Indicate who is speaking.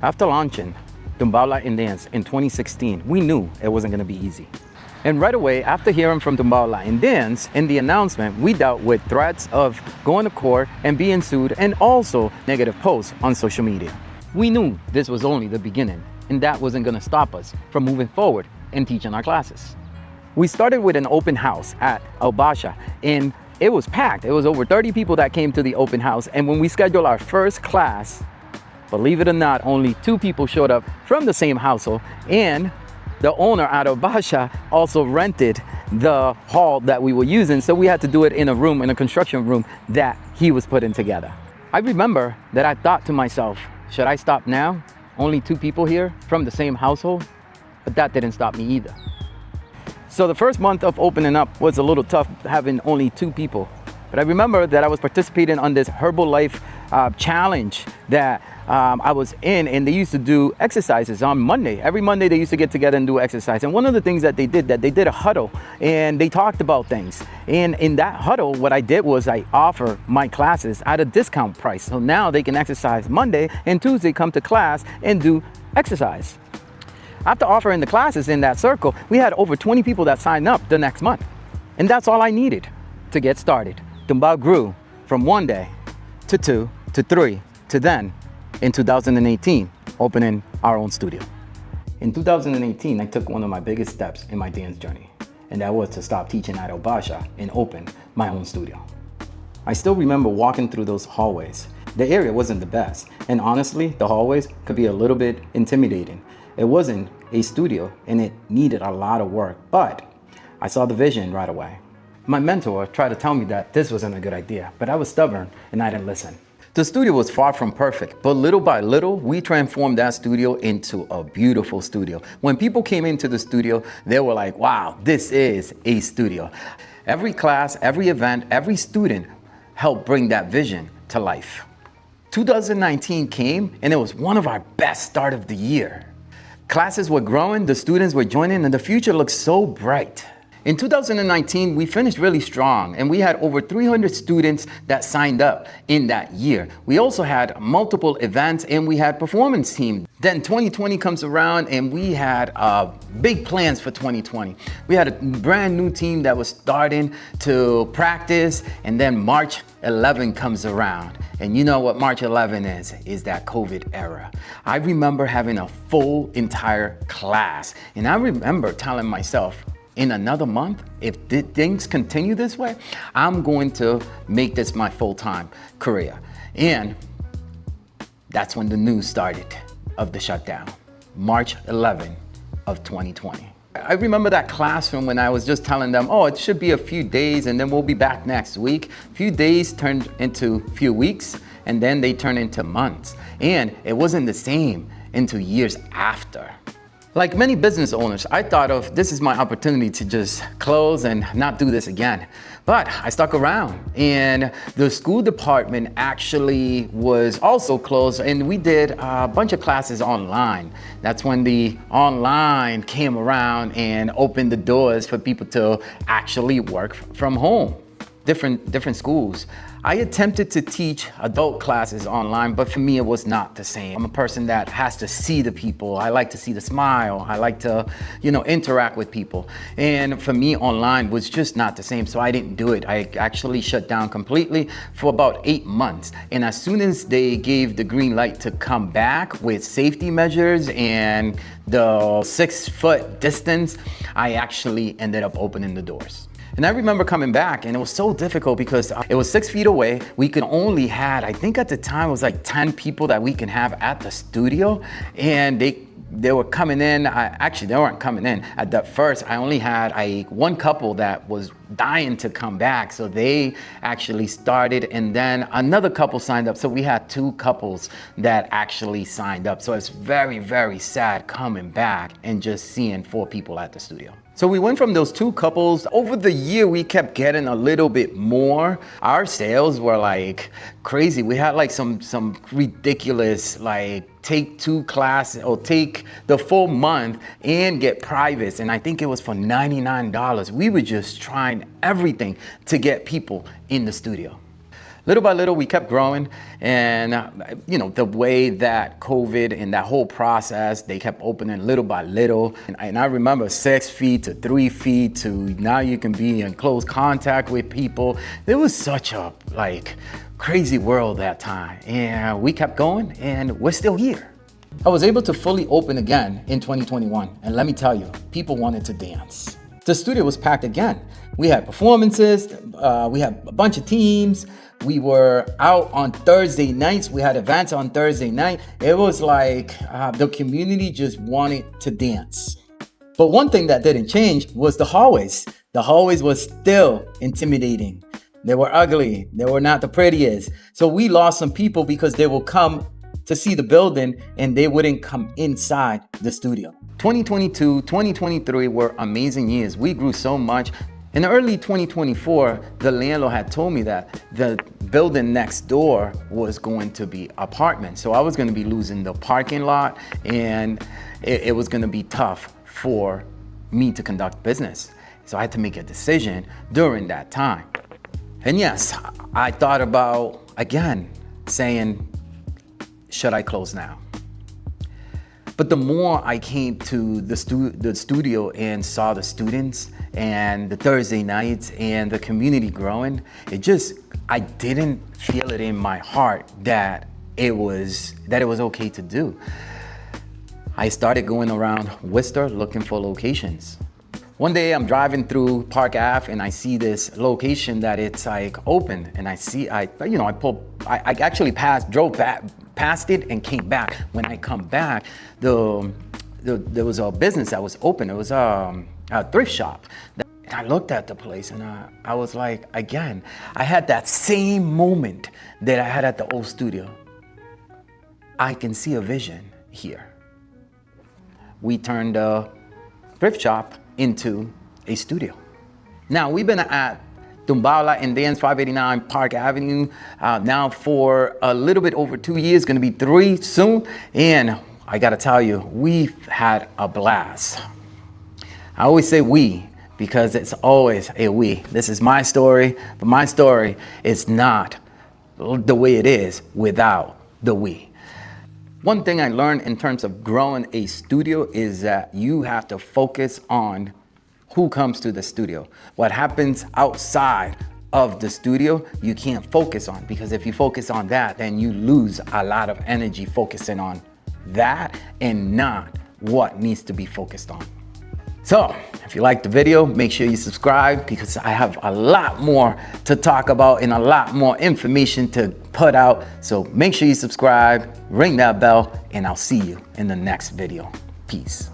Speaker 1: After launching Tumbala in Dance in 2016, we knew it wasn't going to be easy. And right away, after hearing from Tumbala in Dance, in the announcement, we dealt with threats of going to court and being sued, and also negative posts on social media. We knew this was only the beginning, and that wasn't going to stop us from moving forward and teaching our classes. We started with an open house at El Basha, and it was packed. It was over 30 people that came to the open house, and when we scheduled our first class, believe it or not, only 2 people showed up from the same household, and the owner out of Basha also rented the hall that we were using, so we had to do it in a room, in a construction room that he was putting together. I remember that I thought to myself, should I stop now? Only 2 people here from the same household? But that didn't stop me either. So the first month of opening up was a little tough, having only 2 people. But I remember that I was participating on this Herbalife challenge that I was in, and they used to do exercises on Monday. Every Monday they used to get together and do exercise. And one of the things that they did a huddle, and they talked about things. And in that huddle, what I did was I offer my classes at a discount price. So now they can exercise Monday, and Tuesday come to class and do exercise. After offering the classes in that circle, we had over 20 people that signed up the next month. And that's all I needed to get started. Tumbala grew from 1 day to 2 to 3 to then, in 2018, opening our own studio. In 2018, I took one of my biggest steps in my dance journey, and that was to stop teaching at El Basha and open my own studio. I still remember walking through those hallways. The area wasn't the best, and honestly, the hallways could be a little bit intimidating. It wasn't a studio, and it needed a lot of work, but I saw the vision right away. My mentor tried to tell me that this wasn't a good idea, but I was stubborn and I didn't listen. The studio was far from perfect, but little by little, we transformed that studio into a beautiful studio. When people came into the studio, they were like, wow, this is a studio. Every class, every event, every student helped bring that vision to life. 2019 came, and it was one of our best start of the year. Classes were growing, the students were joining, and the future looked so bright. In 2019, we finished really strong, and we had over 300 students that signed up in that year. We also had multiple events, and we had performance teams. Then 2020 comes around, and we had big plans for 2020. We had a brand new team that was starting to practice, and then March 11 comes around. And you know what March 11 is that COVID era. I remember having a full entire class, and I remember telling myself, in another month, if things continue this way, I'm going to make this my full-time career. And that's when the news started of the shutdown, March 11 of 2020. I remember that classroom when I was just telling them, oh, it should be a few days and then we'll be back next week. A few days turned into a few weeks, and then they turned into months. And it wasn't the same into years after. Like many business owners, I thought of this is my opportunity to just close and not do this again. But I stuck around, and the school department actually was also closed, and we did a bunch of classes online. That's when the online came around and opened the doors for people to actually work from home. Different schools. I attempted to teach adult classes online, but for me, it was not the same. I'm a person that has to see the people. I like to see the smile. I like to, interact with people. And for me, online was just not the same, so I didn't do it. I actually shut down completely for about 8 months. And as soon as they gave the green light to come back with safety measures and the 6-foot distance, I actually ended up opening the doors. And I remember coming back, and it was so difficult because it was 6 feet away. We could only had, I think at the time it was like 10 people that we can have at the studio, and they were coming in. Actually, they weren't coming in. At that first, I only had one couple that was dying to come back, so they actually started, and then another couple signed up. So we had 2 couples that actually signed up. So it's very, very sad coming back and just seeing 4 people at the studio. So we went from those 2 couples. Over the year, we kept getting a little bit more. Our sales were like crazy. We had like some ridiculous, like take 2 classes or take the full month and get privates. And I think it was for $99. We were just trying everything to get people in the studio. Little by little, we kept growing, and the way that COVID and that whole process, they kept opening little by little. And I remember 6 feet to 3 feet to now you can be in close contact with people. It was such a crazy world that time, and we kept going, and we're still here. I was able to fully open again in 2021, and let me tell you, people wanted to dance. The studio was packed again. We had performances, we had a bunch of teams. We were out on Thursday nights. We had events on Thursday night. It was like the community just wanted to dance. But one thing that didn't change was the hallways. The hallways was still intimidating. They were ugly. They were not the prettiest. So we lost some people because they will come to see the building and they wouldn't come inside the studio. 2022, 2023 were amazing years. We grew so much. In early 2024, the landlord had told me that the building next door was going to be apartments. So I was going to be losing the parking lot, and it was going to be tough for me to conduct business. So I had to make a decision during that time. And yes, I thought about, again, saying, should I close now? But the more I came to the studio and saw the students and the Thursday nights and the community growing, I didn't feel it in my heart that it was okay to do. I started going around Worcester looking for locations. One day I'm driving through Park Ave and I see this location that it's open, and I actually drove past it and came back. When I come back, there was a business that was open. It was a thrift shop. And I looked at the place and I was like, again, I had that same moment that I had at the old studio. I can see a vision here. We turned a thrift shop into a studio. Now, we've been at Tumbala and Dance 589 Park Avenue now for a little bit over 2 years, gonna be 3 soon. And I gotta tell you, we've had a blast. I always say we, because it's always a we. This is my story, but my story is not the way it is without the we. One thing I learned in terms of growing a studio is that you have to focus on who comes to the studio. What happens outside of the studio, you can't focus on, because if you focus on that, then you lose a lot of energy focusing on that and not what needs to be focused on. So if you liked the video, make sure you subscribe, because I have a lot more to talk about and a lot more information to put out. So make sure you subscribe, ring that bell, and I'll see you in the next video. Peace.